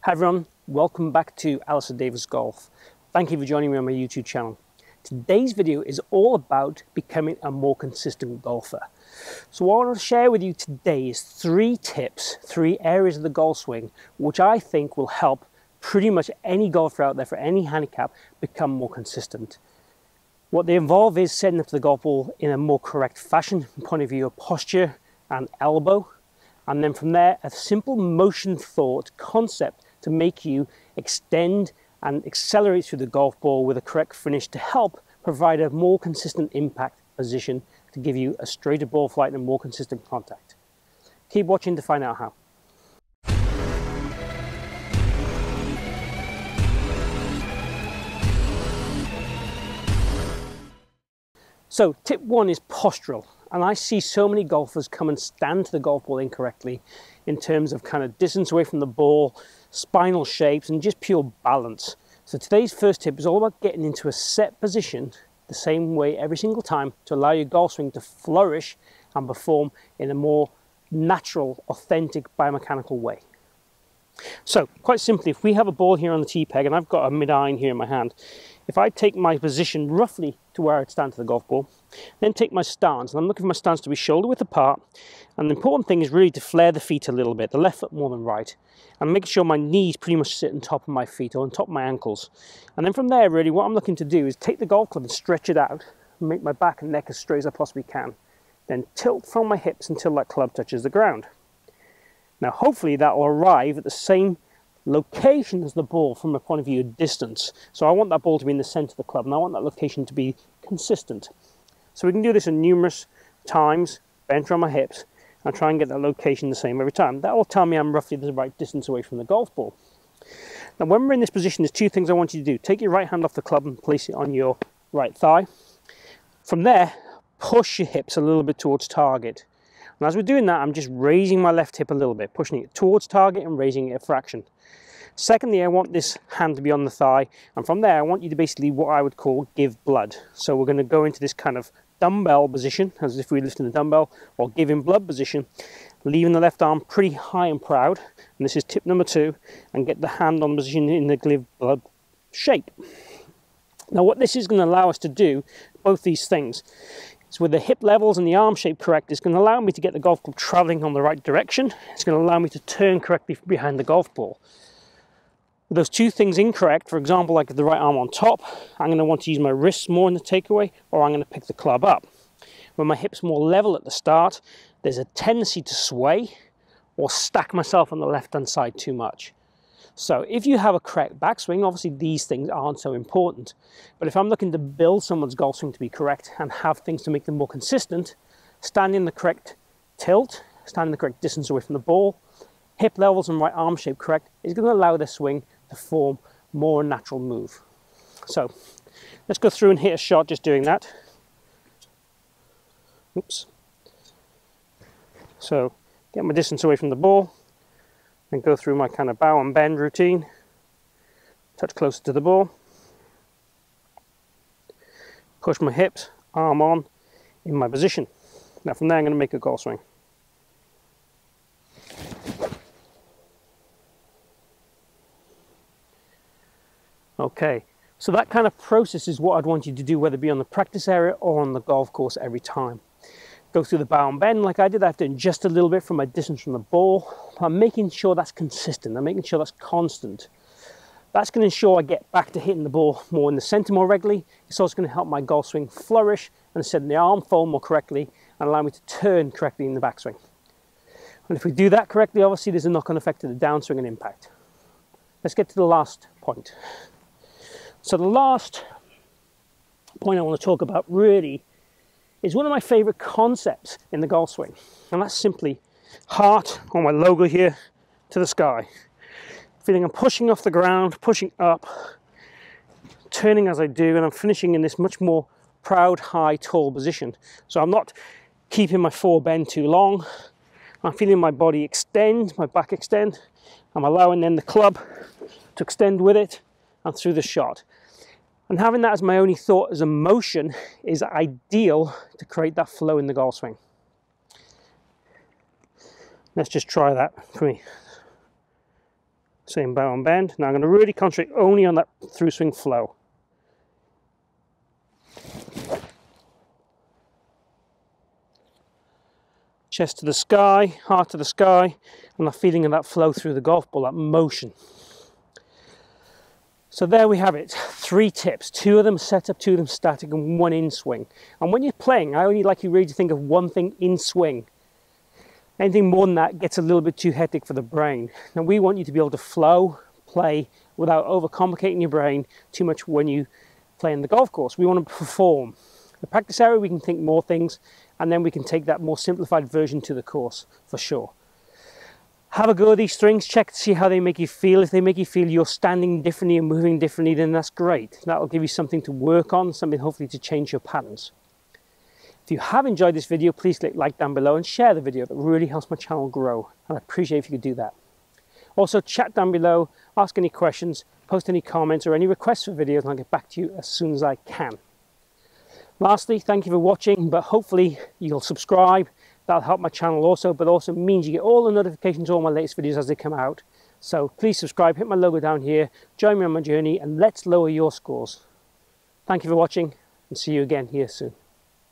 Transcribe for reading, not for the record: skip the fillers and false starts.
Hi everyone, welcome back to Alistair Davies Golf. Thank you for joining me on my YouTube channel. Today's video is all about becoming a more consistent golfer. So what I want to share with you today is 3 tips, 3 areas of the golf swing which I think will help pretty much any golfer out there for any handicap become more consistent. What they involve is setting up the golf ball in a more correct fashion from the point of view of posture and elbow, and then from there a simple motion thought concept to make you extend and accelerate through the golf ball with a correct finish to help provide a more consistent impact position to give you a straighter ball flight and more consistent contact. Keep watching to find out how. So tip 1 is postural, and I see so many golfers come and stand to the golf ball incorrectly in terms of kind of distance away from the ball, spinal shapes and just pure balance. So today's first tip is all about getting into a set position the same way every single time to allow your golf swing to flourish and perform in a more natural, authentic biomechanical way. So quite simply, if we have a ball here on the tee peg and I've got a mid-iron here in my hand, if I take my position roughly to where I'd stand to the golf ball, then take my stance, and I'm looking for my stance to be shoulder width apart, and the important thing is really to flare the feet a little bit, the left foot more than right, and make sure my knees pretty much sit on top of my feet or on top of my ankles. And then from there really what I'm looking to do is take the golf club and stretch it out, and make my back and neck as straight as I possibly can, then tilt from my hips until that club touches the ground. Now hopefully that will arrive at the same location as the ball from a point of view of distance. So I want that ball to be in the center of the club and I want that location to be consistent. So we can do this in numerous times, bend on my hips and try and get that location the same every time. That will tell me I'm roughly the right distance away from the golf ball. Now when we're in this position, there's 2 things I want you to do. Take your right hand off the club and place it on your right thigh. From there, push your hips a little bit towards target. And as we're doing that, I'm just raising my left hip a little bit, pushing it towards target and raising it a fraction. Secondly, I want this hand to be on the thigh, and from there I want you to basically what I would call give blood. So we're going to go into this kind of dumbbell position, as if we were lifting the dumbbell, or giving blood position, leaving the left arm pretty high and proud, and this is tip number 2, and get the hand on position in the give blood shape. Now what this is going to allow us to do, both these things, so with the hip levels and the arm shape correct, it's going to allow me to get the golf club traveling on the right direction. It's going to allow me to turn correctly behind the golf ball. With those 2 things incorrect, for example, like the right arm on top, I'm going to want to use my wrists more in the takeaway, or I'm going to pick the club up. When my hip's more level at the start, there's a tendency to sway or stack myself on the left-hand side too much. So if you have a correct backswing, obviously these things aren't so important. But if I'm looking to build someone's golf swing to be correct and have things to make them more consistent, standing the correct tilt, standing the correct distance away from the ball, hip levels and right arm shape correct is going to allow their swing to form more natural move. So let's go through and hit a shot just doing that. Oops. So get my distance away from the ball and go through my kind of bow and bend routine, touch closer to the ball, push my hips, arm on, in my position. Now from there I'm going to make a golf swing. Okay, so that kind of process is what I'd want you to do, whether it be on the practice area or on the golf course every time. Go through the bow and bend like I did. I've done just a little bit from my distance from the ball. I'm making sure that's consistent. I'm making sure that's constant. That's going to ensure I get back to hitting the ball more in the center more regularly. It's also going to help my golf swing flourish and set the arm fold more correctly and allow me to turn correctly in the backswing. And if we do that correctly, obviously there's a knock-on effect to the downswing and impact. Let's get to the last point. So the last point I want to talk about really is one of my favorite concepts in the golf swing, and that's simply heart on my logo here to the sky. Feeling I'm pushing off the ground, pushing up, turning as I do, and I'm finishing in this much more proud, high, tall position. So I'm not keeping my forebend too long. I'm feeling my body extend, my back extend. I'm allowing then the club to extend with it and through the shot. And having that as my only thought as a motion is ideal to create that flow in the golf swing. Let's just try that for me. Same bow and bend. Now I'm going to really concentrate only on that through swing flow. Chest to the sky, heart to the sky, and that feeling of that flow through the golf ball, that motion. So there we have it, 3 tips, 2 of them set up, 2 of them static, and 1 in swing. And when you're playing, I only like you really to think of 1 thing in swing. Anything more than that gets a little bit too hectic for the brain. Now we want you to be able to flow, play, without overcomplicating your brain too much when you play in the golf course. We want to perform. The practice area, we can think more things, and then we can take that more simplified version to the course, for sure. Have a go at these strings, check to see how they make you feel. If they make you feel you're standing differently and moving differently, then that's great. That'll give you something to work on, something hopefully to change your patterns. If you have enjoyed this video, please click like down below and share the video. That really helps my channel grow, and I appreciate if you could do that. Also, chat down below, ask any questions, post any comments or any requests for videos, and I'll get back to you as soon as I can. Lastly, thank you for watching, but hopefully you'll subscribe. That'll help my channel also, but also means you get all the notifications of all my latest videos as they come out. So please subscribe, hit my logo down here, join me on my journey, and let's lower your scores. Thank you for watching, and see you again here soon.